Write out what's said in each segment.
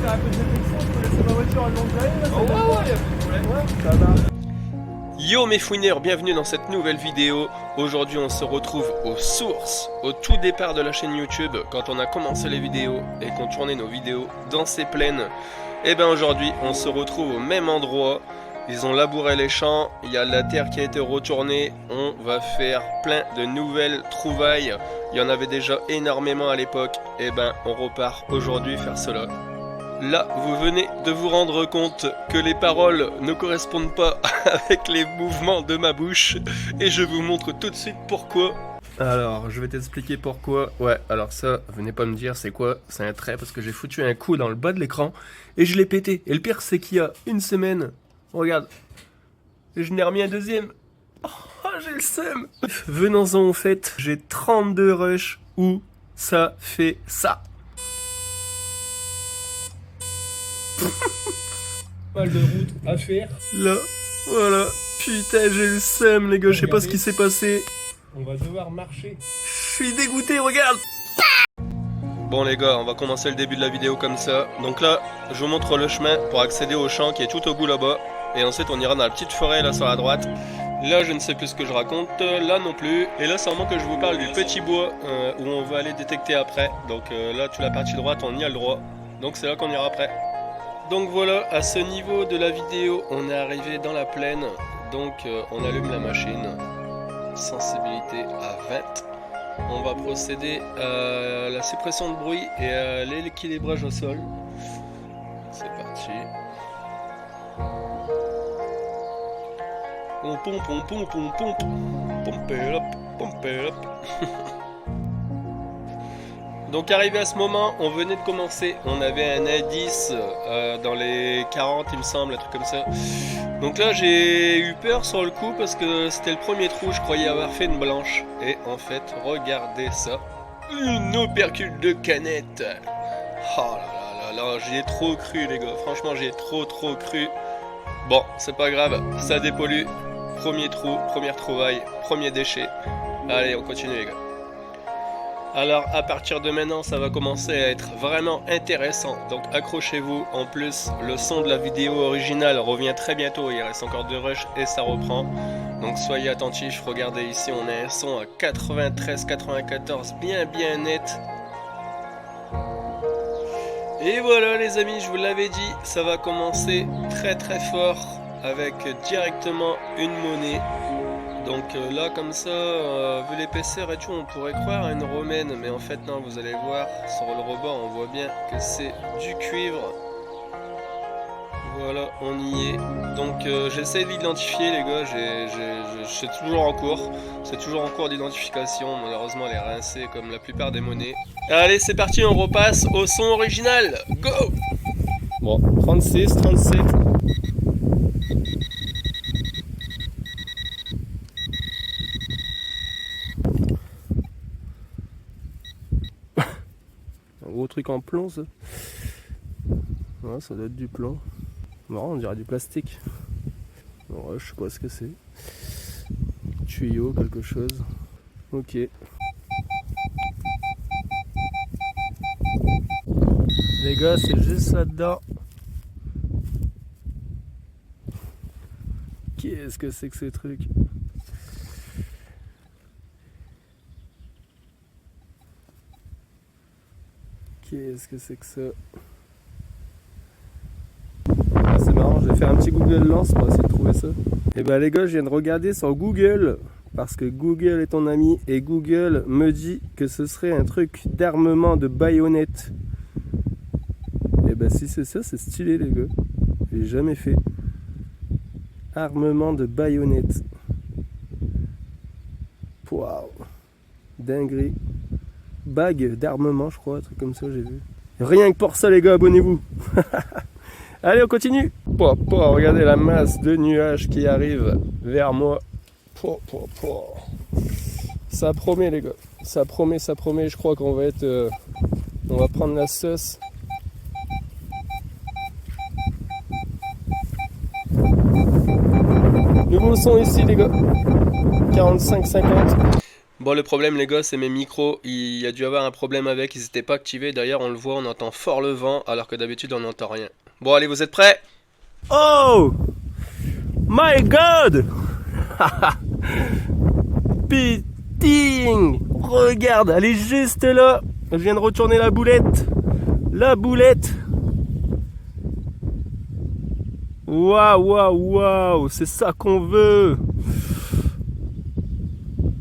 faire un peu de détection, je peux laisser ma voiture à le long de l'allée là. Ouais, y'a pas de problème. Ouais, ça va. Yo mes fouineurs, bienvenue dans cette nouvelle vidéo. Aujourd'hui on se retrouve aux sources, au tout départ de la chaîne YouTube, quand on a commencé les vidéos et qu'on tournait nos vidéos dans ces plaines. Et ben aujourd'hui on se retrouve au même endroit. Ils ont labouré les champs, il y a la terre qui a été retournée, on va faire plein de nouvelles trouvailles. Il y en avait déjà énormément à l'époque, et ben on repart aujourd'hui faire cela. Là, vous venez de vous rendre compte que les paroles ne correspondent pas avec les mouvements de ma bouche, et je vous montre tout de suite pourquoi. Alors, je vais t'expliquer pourquoi. Ouais, alors ça, venez pas me dire c'est quoi, c'est un trait, parce que j'ai foutu un coup dans le bas de l'écran, et je l'ai pété. Et le pire, c'est qu'il y a une semaine, regarde, je n'ai remis un deuxième. Oh, j'ai le seum. Venons-en au fait, j'ai 32 rushs où ça fait ça. Mal de route à faire. Là, voilà. Putain, j'ai le seum, les gars, je sais pas ce qui s'est passé. On va devoir marcher. Je suis dégoûté, regarde. Bon les gars, on va commencer le début de la vidéo comme ça. Donc là, je vous montre le chemin pour accéder au champ qui est tout au bout là-bas. Et ensuite, on ira dans la petite forêt là sur la droite. Là, je ne sais plus ce que je raconte. Là non plus. Et là, c'est vraiment que je vous parle du petit bois où on va aller détecter après. Donc là, tu la partie droite, on y a le droit. Donc c'est là qu'on ira après. Donc voilà, à ce niveau de la vidéo, on est arrivé dans la plaine. Donc on allume la machine. Sensibilité à 20. On va procéder à la suppression de bruit et à l'équilibrage au sol. C'est parti. On pompe, on pompe, on pompe. Pompe it up, pompe it up. Donc arrivé à ce moment, on venait de commencer, on avait un indice dans les 40 il me semble, un truc comme ça. Donc là j'ai eu peur sur le coup parce que c'était le premier trou, je croyais avoir fait une blanche. Et en fait, regardez ça, une opercule de canette. Oh là là là là, j'y ai trop cru les gars, franchement j'y ai trop cru. Bon, c'est pas grave, ça dépollue. Premier trou, première trouvaille, premier déchet. Allez, on continue les gars. Alors à partir de maintenant ça va commencer à être vraiment intéressant, donc accrochez-vous. En plus le son de la vidéo originale revient très bientôt, il reste encore 2 rushs et ça reprend. Donc soyez attentifs, regardez ici on a un son à 93-94 bien net. Et voilà les amis, je vous l'avais dit, ça va commencer très fort avec directement une monnaie. Donc là comme ça, vu l'épaisseur et tout, on pourrait croire à une romaine, mais en fait non, vous allez voir, sur le rebord on voit bien que c'est du cuivre. Voilà, on y est. Donc j'essaie de l'identifier les gars, c'est toujours en cours. C'est toujours en cours d'identification, malheureusement elle est rincée comme la plupart des monnaies. Allez c'est parti, on repasse au son original, go. Bon, 36, 37... Gros truc en plomb ça. Ouais, ça doit être du plomb. Marrant, on dirait du plastique. Ouais, je sais pas ce que c'est. Tuyau, quelque chose. Ok. Les gars, c'est juste là-dedans. Qu'est-ce que c'est que ces trucs? Qu'est-ce que c'est que ça? Ah, c'est marrant, je vais faire un petit Google Lens pour essayer de trouver ça. Et ben les gars, je viens de regarder sur Google, parce que Google est ton ami, et Google me dit que ce serait un truc d'armement de baïonnette. Et ben si c'est ça, c'est stylé les gars. J'ai jamais fait. Armement de baïonnette. Waouh. Dinguerie. Bague d'armement, je crois, un truc comme ça, j'ai vu. Rien que pour ça, les gars, abonnez-vous. Allez, on continue. Regardez la masse de nuages qui arrivent vers moi. Ça promet, les gars. Ça promet. Je crois qu'on va être... on va prendre la sauce. Nouveau son ici, les gars. 45-50. Bon, le problème, les gars, c'est mes micros. Il y a dû avoir un problème avec. Ils n'étaient pas activés. D'ailleurs, on le voit, on entend fort le vent, alors que d'habitude, on n'entend rien. Bon, allez, vous êtes prêts? Oh my god. Putain, regarde, elle est juste là. Je viens de retourner la boulette. La boulette. Waouh, waouh, waouh, c'est ça qu'on veut.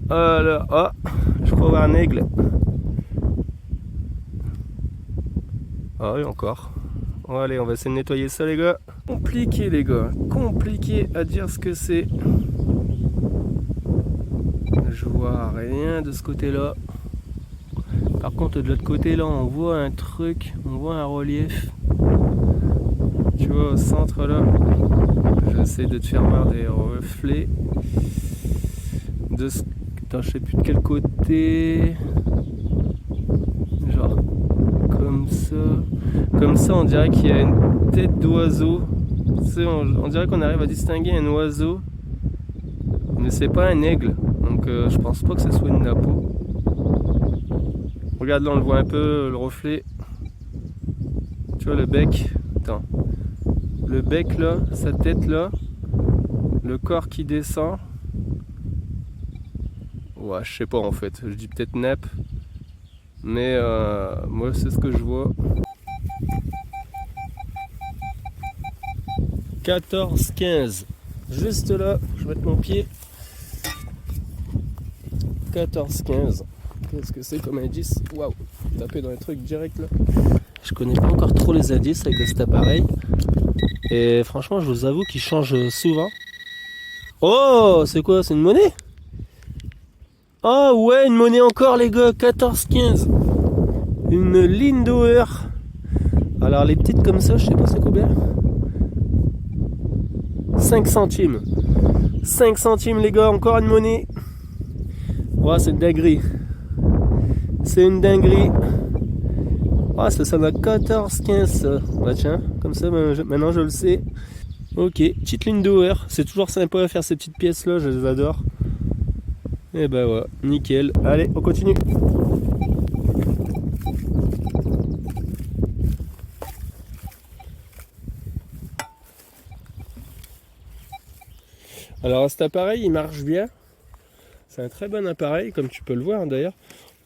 Alors, oh, je crois voir un aigle. Ah oui, encore. Bon, allez, on va essayer de nettoyer ça, les gars. Compliqué, les gars. Compliqué à dire ce que c'est. Je vois rien de ce côté-là. Par contre, de l'autre côté, là, on voit un truc. On voit un relief. Tu vois, au centre, là. J'essaie de te faire voir des reflets. Attends, je sais plus de quel côté. Genre, comme ça. Comme ça, on dirait qu'il y a une tête d'oiseau. Tu sais, on dirait qu'on arrive à distinguer un oiseau. Mais c'est pas un aigle. Donc, je pense pas que ce soit une napo. Regarde là, on le voit un peu, le reflet. Tu vois le bec. Attends. Le bec là, sa tête là. Le corps qui descend. Ouais, je sais pas en fait. Je dis peut-être nappe. Mais moi, c'est ce que je vois. 14-15. Juste là, je vais mettre mon pied. 14-15. Qu'est-ce que c'est comme indice? Waouh, taper dans les trucs direct là. Je connais pas encore trop les indices avec cet appareil. Et franchement, je vous avoue qu'il change souvent. Oh, c'est quoi? C'est une monnaie? Oh ouais, une monnaie encore les gars, 14-15. Une Lindauer. Alors les petites comme ça, je sais pas c'est combien. 5 centimes. 5 centimes les gars, encore une monnaie. Ouais, c'est une dinguerie. C'est une dinguerie. Ah, ça sonne à 14-15 ça. Bah tiens, comme ça maintenant je le sais. Ok, petite Lindauer. C'est toujours sympa à faire ces petites pièces là, je les adore. Et bah ouais, nickel. Allez, on continue. Alors cet appareil il marche bien. C'est un très bon appareil comme tu peux le voir d'ailleurs.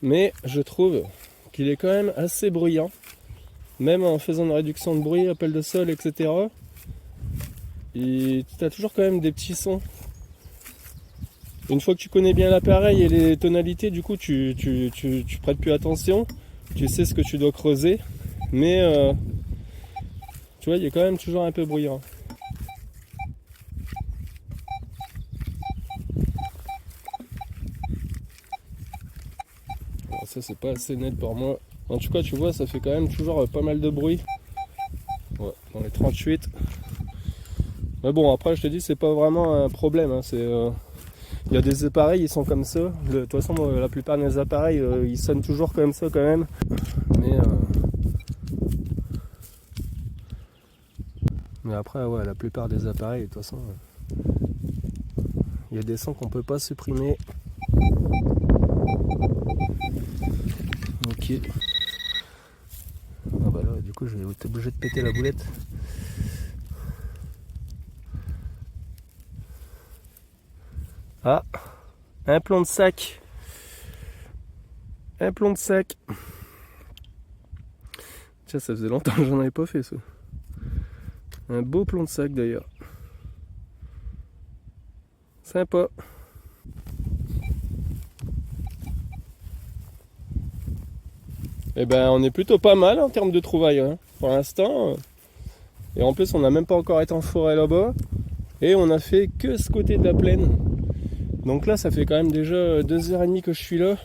Mais je trouve qu'il est quand même assez bruyant. Même en faisant une réduction de bruit, appel de sol, etc. Et tu as toujours quand même des petits sons. Une fois que tu connais bien l'appareil et les tonalités, du coup tu prêtes plus attention. Tu sais ce que tu dois creuser. Mais tu vois, il est quand même toujours un peu bruyant. Alors ça c'est pas assez net pour moi. En tout cas tu vois, ça fait quand même toujours pas mal de bruit. Ouais, dans les 38. Mais bon, après je te dis, c'est pas vraiment un problème. Hein. Il y a des appareils, ils sont comme ça. De toute façon, la plupart des appareils, ils sonnent toujours comme ça quand même. Mais après, ouais, la plupart des appareils, de toute façon, il y a des sons qu'on peut pas supprimer. Ok. Ah bah là, du coup, je vais être obligé de péter la boulette. Ah, un plomb de sac. Un plomb de sac. Tiens, ça faisait longtemps que j'en avais pas fait ça. Un beau plomb de sac d'ailleurs. Sympa. Eh ben, on est plutôt pas mal en termes de trouvailles hein, pour l'instant. Et en plus, on n'a même pas encore été en forêt là-bas. Et on a fait que ce côté de la plaine. Donc là, ça fait quand même déjà 2h30 que je suis là.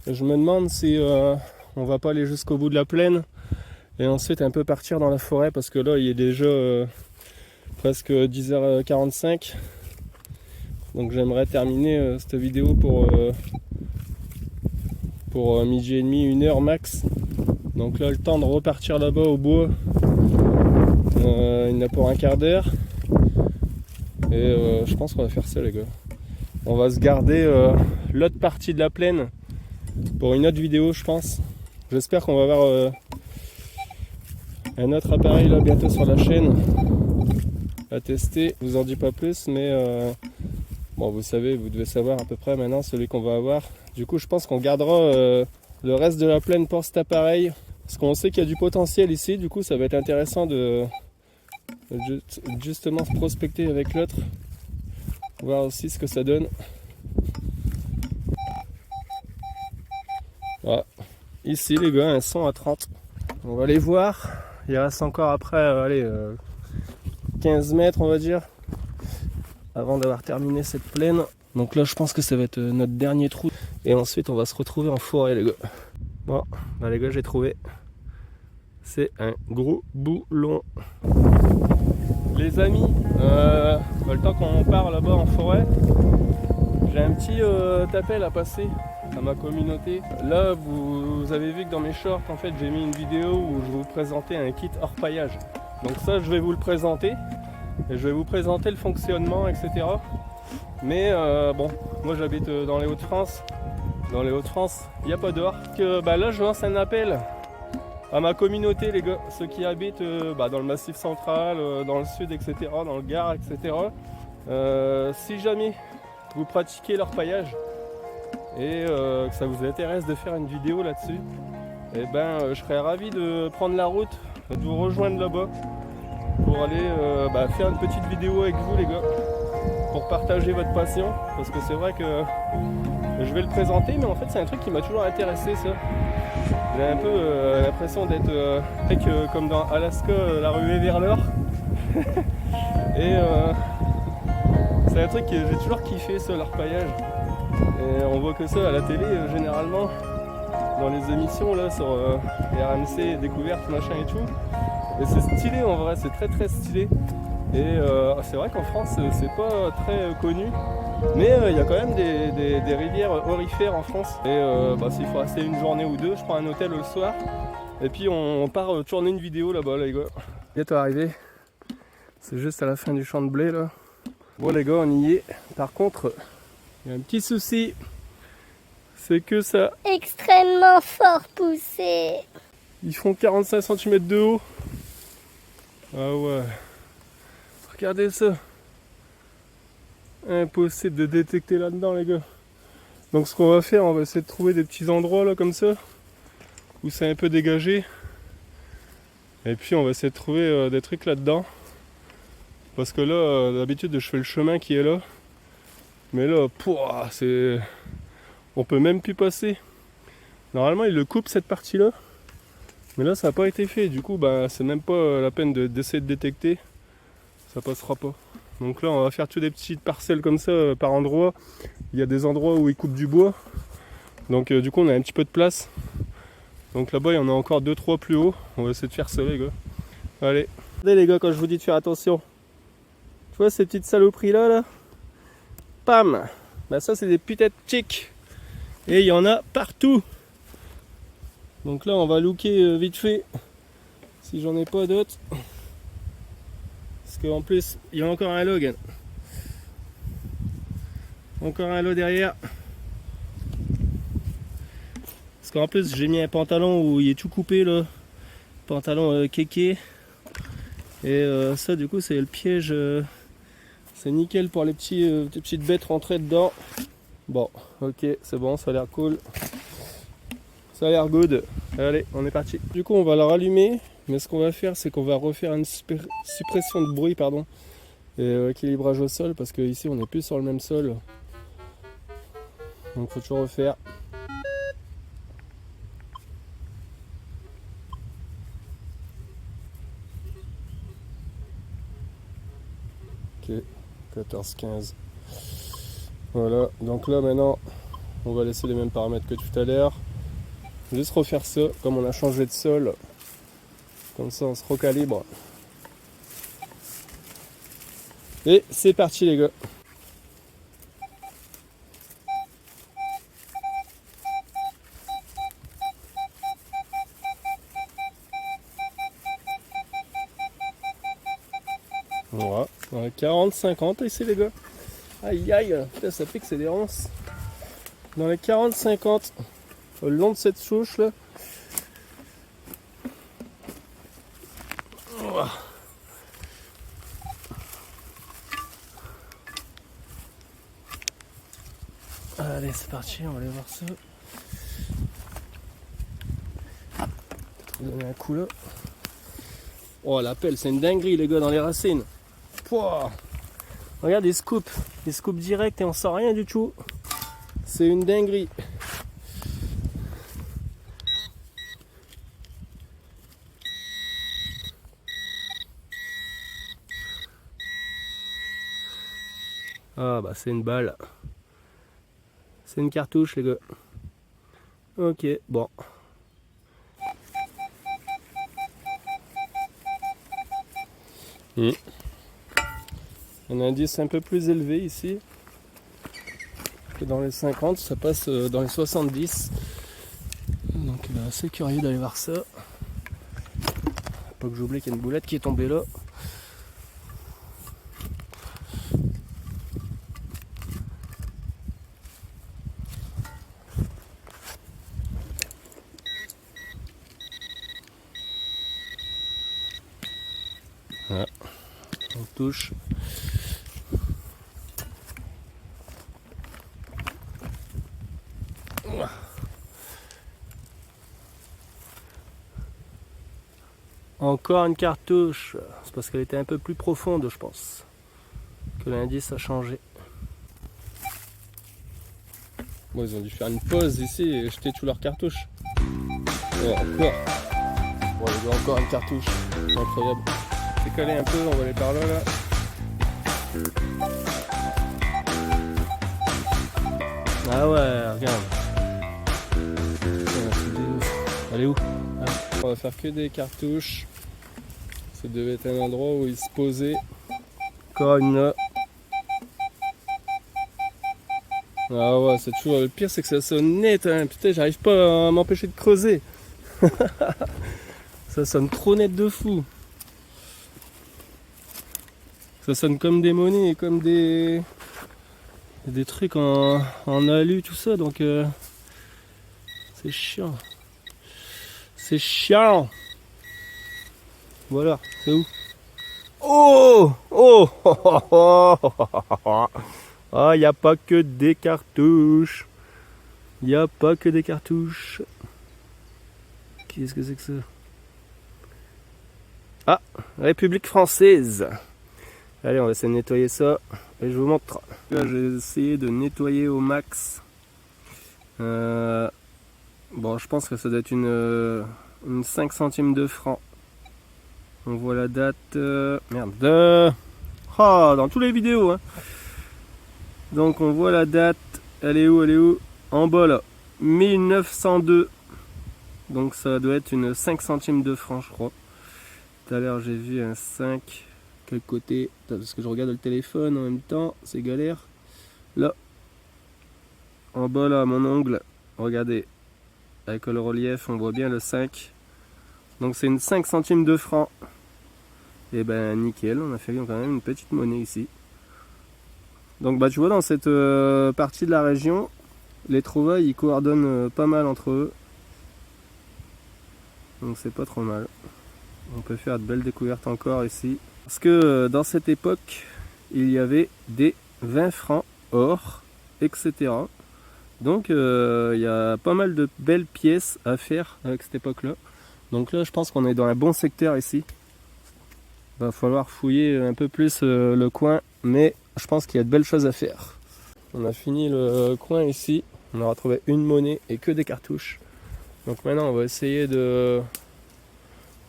Et je me demande si on va pas aller jusqu'au bout de la plaine. Et ensuite un peu partir dans la forêt parce que là, il est déjà presque 10h45. Donc j'aimerais terminer cette vidéo pour midi et demi, 1h max. Donc là, le temps de repartir là-bas au bois, il y en a pour un quart d'heure. Et je pense qu'on va faire ça les gars. On va se garder l'autre partie de la plaine pour une autre vidéo, je pense. J'espère qu'on va avoir un autre appareil là bientôt sur la chaîne à tester. Je vous en dis pas plus, mais bon, vous savez, vous devez savoir à peu près maintenant celui qu'on va avoir. Du coup, je pense qu'on gardera le reste de la plaine pour cet appareil, parce qu'on sait qu'il y a du potentiel ici. Du coup, ça va être intéressant de justement se prospecter avec l'autre, voir aussi ce que ça donne. Voilà. Ici les gars, elles sont à 30. On va les voir. Il reste encore après 15 mètres on va dire avant d'avoir terminé cette plaine. Donc là je pense que ça va être notre dernier trou. Et ensuite on va se retrouver en forêt les gars. Bon, bah les gars, j'ai trouvé. C'est un gros boulon. Les amis, le temps qu'on part là-bas en forêt, j'ai un petit appel à passer à ma communauté. Là, vous avez vu que dans mes shorts, en fait, j'ai mis une vidéo où je vais vous présenter un kit hors paillage. Donc ça, je vais vous le présenter. Et je vais vous présenter le fonctionnement, etc. Mais bon, moi j'habite dans les Hauts-de-France. Dans les Hauts-de-France, il n'y a pas d'or. Là, je lance un appel à ma communauté, les gars. Ceux qui habitent dans le Massif central, dans le sud, etc., dans le Gard, etc. Si jamais vous pratiquez l'orpaillage et que ça vous intéresse de faire une vidéo là-dessus, eh ben, je serais ravi de prendre la route, de vous rejoindre là-bas pour aller faire une petite vidéo avec vous, les gars, pour partager votre passion. Parce que c'est vrai que je vais le présenter, mais en fait c'est un truc qui m'a toujours intéressé, ça. J'ai un peu l'impression d'être comme dans Alaska, la ruée vers l'or. Et c'est un truc que j'ai toujours kiffé, ça, l'orpaillage. Et on voit que ça à la télé, généralement, dans les émissions là, sur les RMC, découvertes, machin et tout. Et c'est stylé en vrai, c'est très très stylé. Et c'est vrai qu'en France, c'est pas très connu. Mais il y a quand même des rivières aurifères en France. Et s'il faut rester une journée ou deux, je prends un hôtel le soir. Et puis on part tourner une vidéo là-bas, les gars. Bientôt arrivé. C'est juste à la fin du champ de blé là. Bon les gars, on y est. Par contre, il y a un petit souci. C'est que ça... extrêmement fort poussé. Ils font 45 cm de haut. Ah ouais. Regardez ça. Impossible de détecter là-dedans, les gars. Donc ce qu'on va faire, on va essayer de trouver des petits endroits là comme ça, où c'est un peu dégagé. Et puis on va essayer de trouver des trucs là-dedans. Parce que là, d'habitude je fais le chemin qui est là. Mais là, c'est... on peut même plus passer. Normalement il le coupe cette partie-là. Mais là ça n'a pas été fait. Du coup c'est même pas la peine d'essayer de détecter. Ça passera pas. Donc là on va faire toutes des petites parcelles comme ça par endroit. Il y a des endroits où ils coupent du bois. Donc du coup on a un petit peu de place. Donc là-bas il y en a encore 2-3 plus haut. On va essayer de faire ça, les gars. Allez. Regardez les gars, quand je vous dis de faire attention. Tu vois ces petites saloperies là Pam. Ça c'est des putains de chics. Et il y en a partout. Donc là on va looker vite fait. Si j'en ai pas d'autres. Parce qu'en plus, il y a encore un log. Encore un lot derrière. Parce qu'en plus, j'ai mis un pantalon où il est tout coupé là. Pantalon kéké. Et ça, du coup, c'est le piège. C'est nickel pour les petites bêtes rentrées dedans. Bon, ok, c'est bon, ça a l'air cool. Ça a l'air good. Allez, on est parti. Du coup, on va la rallumer. Mais ce qu'on va faire, c'est qu'on va refaire une suppression de bruit, pardon, et équilibrage au sol, parce que ici on n'est plus sur le même sol. Donc faut toujours refaire. Ok, 14-15. Voilà, donc là maintenant, on va laisser les mêmes paramètres que tout à l'heure. Juste refaire ça, comme on a changé de sol. Comme ça on se recalibre. Et c'est parti, les gars. Voilà, 40-50 ici, les gars. Aïe aïe, putain, ça pique, c'est des ronces. Dans les 40-50, au long de cette souche là. Oh. Allez, c'est parti, on va aller voir ça. Peut-être donner un coup là. Oh, la pelle, c'est une dinguerie les gars dans les racines. Pouah. Regarde, ils se coupent direct et on sent rien du tout. C'est une dinguerie. Ah bah c'est une balle. C'est une cartouche les gars. Ok, bon. Un indice un peu plus élevé ici que dans les 50, ça passe dans les 70. Donc il est assez curieux d'aller voir ça. Pas que j'oublie qu'il y a une boulette qui est tombée là. Voilà. On touche. Encore une cartouche. C'est parce qu'elle était un peu plus profonde, je pense, que l'indice a changé. Bon, ils ont dû faire une pause ici et jeter tous leurs cartouches. Oh, encore. Bon, il y a encore une cartouche. Incroyable. C'est collé un peu, on va aller par là, là. Ah ouais, regarde. Elle est où? On va faire que des cartouches. Ça devait être un endroit où il se posait. Encore une là. Ah ouais, c'est toujours le pire, c'est que ça sonne net. Hein. Putain, j'arrive pas à m'empêcher de creuser. Ça sonne trop net de fou. Ça sonne comme des monnaies, comme des trucs en alu, tout ça. Donc c'est chiant. C'est chiant. Voilà, c'est où? Oh! Oh! Ah, il n'y a pas que des cartouches. Il n'y a pas que des cartouches. Qu'est-ce que c'est que ça? Ah, République française. Allez, on va essayer de nettoyer ça. Et je vous montre. Là, j'ai essayé de nettoyer au max. Bon, je pense que ça doit être une 5 centimes de franc. On voit la date. Merde. Oh, dans toutes les vidéos. Hein. Donc on voit la date. Elle est où? Elle est où? En bas là. 1902. Donc ça doit être une 5 centimes de franc, je crois. Tout à l'heure j'ai vu un 5. Quel côté? Parce que je regarde le téléphone en même temps. C'est galère. Là. En bas là, mon ongle. Regardez. Avec le relief, on voit bien le 5. Donc c'est une 5 centimes de franc. Et ben nickel, on a fait quand même une petite monnaie ici. Donc bah tu vois, dans cette partie de la région, les trouvailles ils coordonnent pas mal entre eux. Donc c'est pas trop mal. On peut faire de belles découvertes encore ici. Parce que dans cette époque, il y avait des 20 francs or, etc. Donc il y a pas mal de belles pièces à faire avec cette époque-là. Donc là, je pense qu'on est dans un bon secteur ici. Il va falloir fouiller un peu plus le coin, mais je pense qu'il y a de belles choses à faire. On a fini le coin ici. On aura trouvé une monnaie et que des cartouches. Donc maintenant, on va essayer de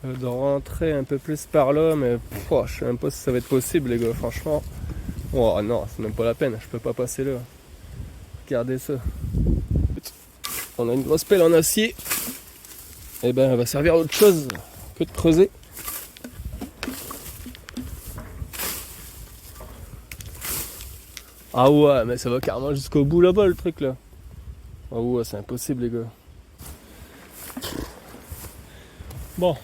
rentrer un peu plus par là, mais je sais même pas si ça va être possible, les gars. Franchement, oh non, c'est même pas la peine. Je peux pas passer là. Regardez ça. On a une grosse pelle en acier. Et ben, elle va servir à autre chose que de creuser. Ah ouais, mais ça va carrément jusqu'au bout là-bas le truc là. Ah ouais, c'est impossible les gars. Bon.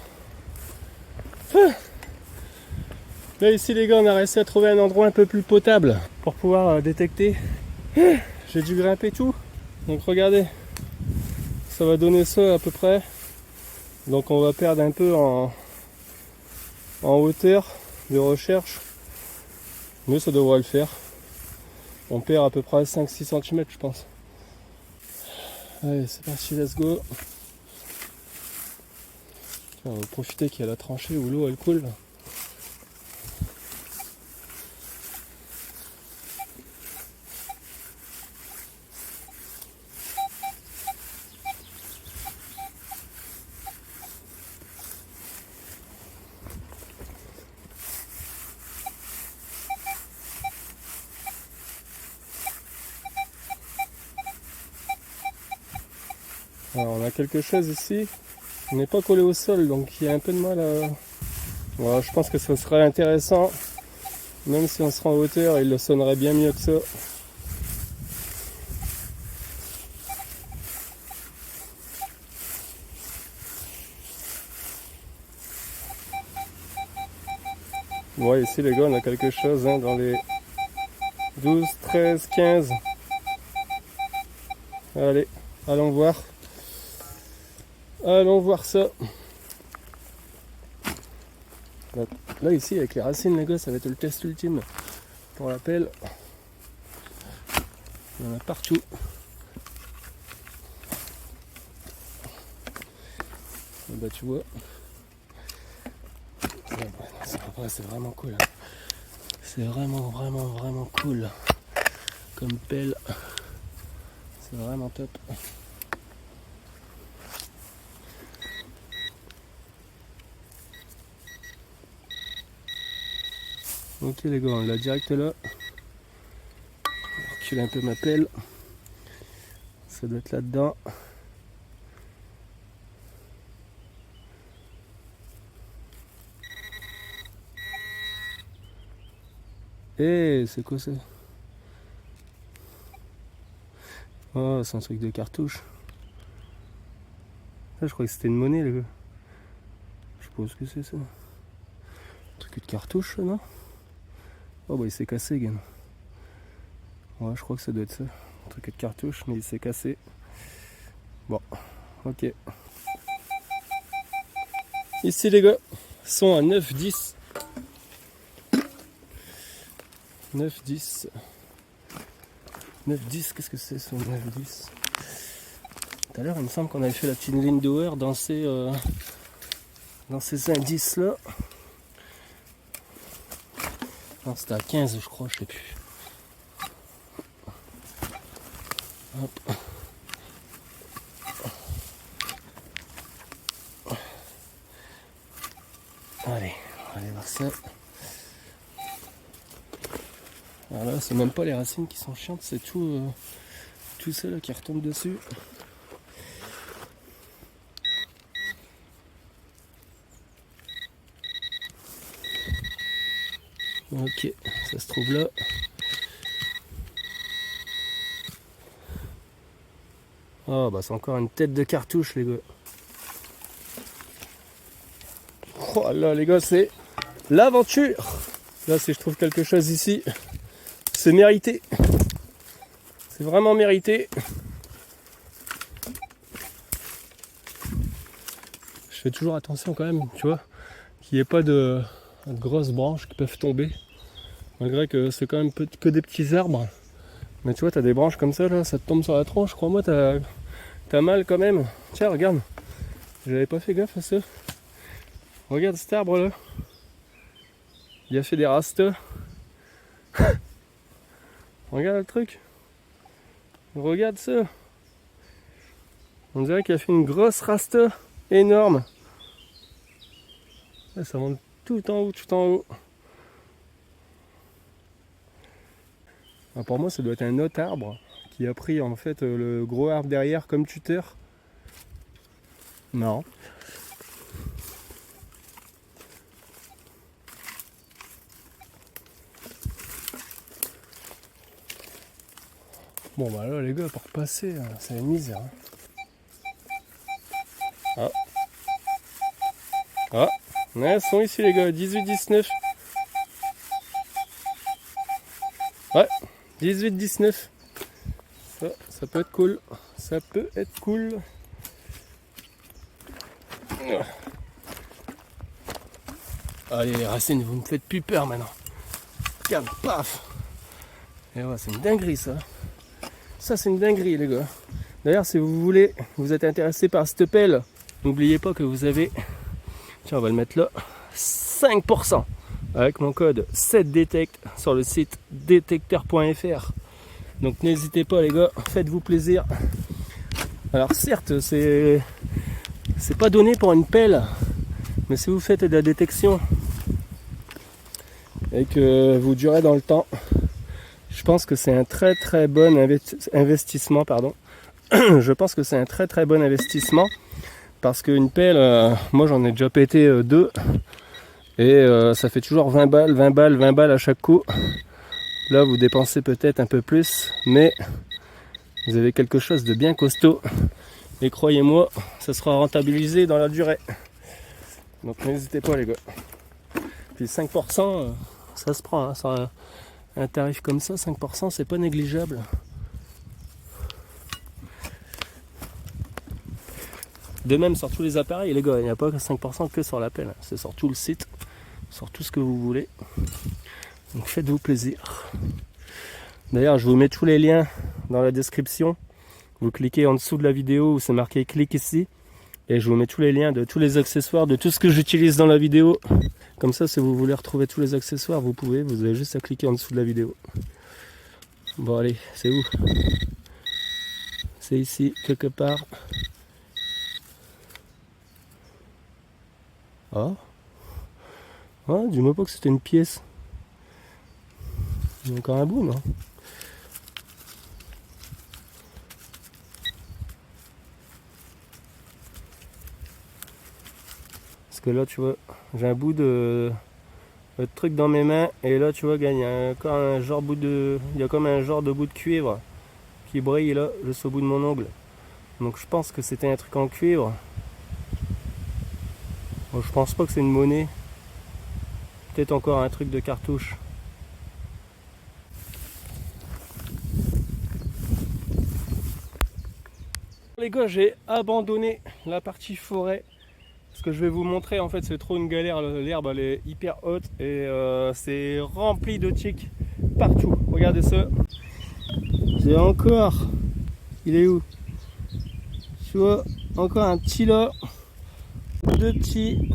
Là ici les gars, on a réussi à trouver un endroit un peu plus potable. pour pouvoir détecter. J'ai dû grimper tout. Donc regardez, ça va donner ça à peu près. Donc on va perdre un peu en hauteur de recherche. Mais ça devrait le faire. On perd à peu près 5-6 cm je pense. Allez c'est parti, let's go. On va profiter qu'il y a la tranchée où l'eau elle coule. Alors, on a quelque chose ici, on n'est pas collé au sol donc il y a un peu de mal à... Voilà, je pense que ce serait intéressant, même si on sera en hauteur, il le sonnerait bien mieux que ça. Ouais, ici les gars, on a quelque chose hein, dans les 12, 13, 15. Allez, allons voir. Allons voir ça. Là ici avec les racines les gars, ça va être le test ultime pour la pelle. Il y en a partout. Et bah tu vois. C'est vraiment cool. Hein. C'est vraiment cool. Comme pelle. C'est vraiment top. Ok les gars, on l'a direct là. Je vais reculer un peu ma pelle. Ça doit être là-dedans. Eh, c'est quoi ça? Oh, c'est un truc de cartouche. Ah, je croyais que c'était une monnaie les gars. Je sais pas ce que c'est ça. Un truc de cartouche non? Oh bah il s'est cassé, gain. Ouais, je crois que ça doit être ça. Un truc de cartouche, mais il s'est cassé. Bon, ok. Ici les gars, sont à 9-10. 9-10. 9-10, qu'est-ce que c'est ce 9-10? Tout à l'heure, il me semble qu'on avait fait la petite ligne d'hour dans ces indices là. Non, c'était à 15 je crois, je sais plus. Hop. Allez, on va aller voir ça. Alors là, c'est même pas les racines qui sont chiantes, c'est tout ça là qui retombe dessus. Ok, ça se trouve là. Ah bah c'est encore une tête de cartouche les gars. Oh là les gars, c'est l'aventure. Là si je trouve quelque chose ici, c'est mérité. C'est vraiment mérité. Je fais toujours attention quand même, tu vois, qu'il n'y ait pas de grosses branches qui peuvent tomber. Malgré que c'est quand même que des petits arbres. Mais tu vois, t'as des branches comme ça, là, ça te tombe sur la tronche, crois-moi, t'as mal quand même. Tiens, regarde, j'avais pas fait gaffe à ça. Regarde cet arbre là. Il a fait des rastas. Regarde le truc. Regarde ça. On dirait qu'il a fait une grosse rasta énorme. Là, ça monte tout en haut, tout en haut. Ah, pour moi, ça doit être un autre arbre qui a pris en fait le gros arbre derrière comme tuteur. Non. Bon bah là les gars, pour passer, c'est une misère. Hein. Ah, ouais, ils sont ici les gars, 18-19. Ouais, 18-19. Ça peut être cool. Ça peut être cool. Allez les racines, vous me faites plus peur maintenant. Regarde, paf. Et ouais, c'est une dinguerie ça. Ça c'est une dinguerie les gars. D'ailleurs si vous voulez, vous êtes intéressé par cette pelle, n'oubliez pas que vous avez, tiens on va le mettre là, 5% avec mon code 7DETECT sur le site detecteur.fr. Donc n'hésitez pas les gars, faites-vous plaisir. Alors certes c'est pas donné pour une pelle, mais si vous faites de la détection et que vous durez dans le temps, je pense que c'est un très très bon investissement, pardon. Je pense que c'est un très très bon investissement parce qu'une pelle, moi j'en ai déjà pété 2 et ça fait toujours 20 balles à chaque coup. Là vous dépensez peut-être un peu plus, mais vous avez quelque chose de bien costaud et croyez-moi, ça sera rentabilisé dans la durée. Donc n'hésitez pas les gars. Puis 5%, ça se prend, hein. Sur un tarif comme ça, 5% c'est pas négligeable. De même sur tous les appareils les gars, il n'y a pas que 5% que sur la pelle, c'est sur tout le site, sur tout ce que vous voulez. Donc faites-vous plaisir. D'ailleurs je vous mets tous les liens dans la description. Vous cliquez en dessous de la vidéo où c'est marqué clique ici. Et je vous mets tous les liens de tous les accessoires, de tout ce que j'utilise dans la vidéo. Comme ça, si vous voulez retrouver tous les accessoires, vous pouvez. Vous avez juste à cliquer en dessous de la vidéo. Bon allez, c'est où? C'est ici, quelque part. Ah. Ah, dis-moi pas que c'était une pièce. Il y a encore un bout, non? Parce que là, tu vois, j'ai un bout de truc dans mes mains. Et là, tu vois, il y a encore un genre il y a comme un genre de bout de cuivre qui brille là, juste au bout de mon ongle. Donc je pense que c'était un truc en cuivre. Bon, je pense pas que c'est une monnaie. Peut-être encore un truc de cartouche. Les gars, j'ai abandonné la partie forêt. Ce que je vais vous montrer, en fait, c'est trop une galère. L'herbe, elle est hyper haute et c'est rempli de tiques partout. Regardez ça. J'ai encore. Il est où? Tu vois, encore un petit là. 2 petits.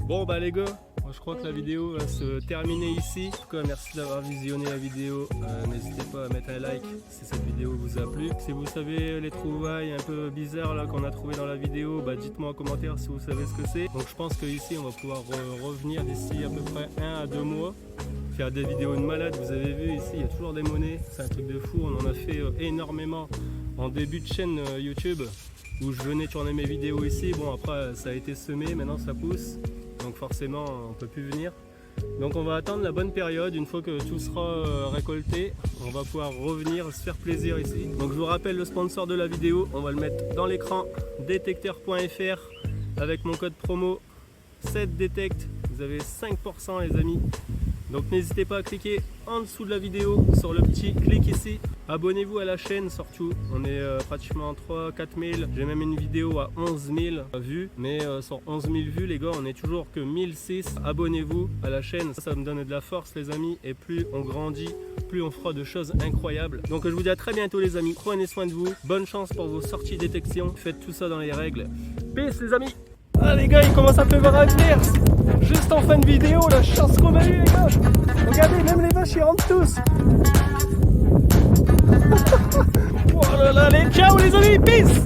Bon, bah, les gars. Je crois que la vidéo va se terminer ici. En tout cas, merci d'avoir visionné la vidéo. N'hésitez pas à mettre un like si cette vidéo vous a plu. Si vous savez les trouvailles un peu bizarres là qu'on a trouvé dans la vidéo, bah dites-moi en commentaire si vous savez ce que c'est. Donc je pense qu'ici on va pouvoir revenir d'ici à peu près 1 à 2 mois. Faire des vidéos de malade. Vous avez vu ici, il y a toujours des monnaies. C'est un truc de fou. On en a fait énormément en début de chaîne YouTube où je venais tourner mes vidéos ici. Bon, après ça a été semé, maintenant ça pousse. Donc forcément on ne peut plus venir. Donc on va attendre la bonne période. Une fois que tout sera récolté, on va pouvoir revenir se faire plaisir ici. Donc je vous rappelle le sponsor de la vidéo, on va le mettre dans l'écran, detecteur.fr avec mon code promo 7DETECT. Vous avez 5% les amis. Donc n'hésitez pas à cliquer en dessous de la vidéo sur le petit clic ici. Abonnez-vous à la chaîne surtout, on est pratiquement 3-4 000. J'ai même une vidéo à 11 000 vues, mais sur 11 000 vues les gars on est toujours que 1006. Abonnez-vous à la chaîne, ça me donne de la force les amis. Et plus on grandit, plus on fera de choses incroyables. Donc je vous dis à très bientôt les amis, prenez soin de vous. Bonne chance pour vos sorties détection, faites tout ça dans les règles. Peace les amis. Ah les gars, il commence à pleuvoir à venir. Juste en fin de vidéo, la chance qu'on a eu les gars. Regardez, même les vaches ils rentrent tous. Oh là là, allez, ciao les amis, peace.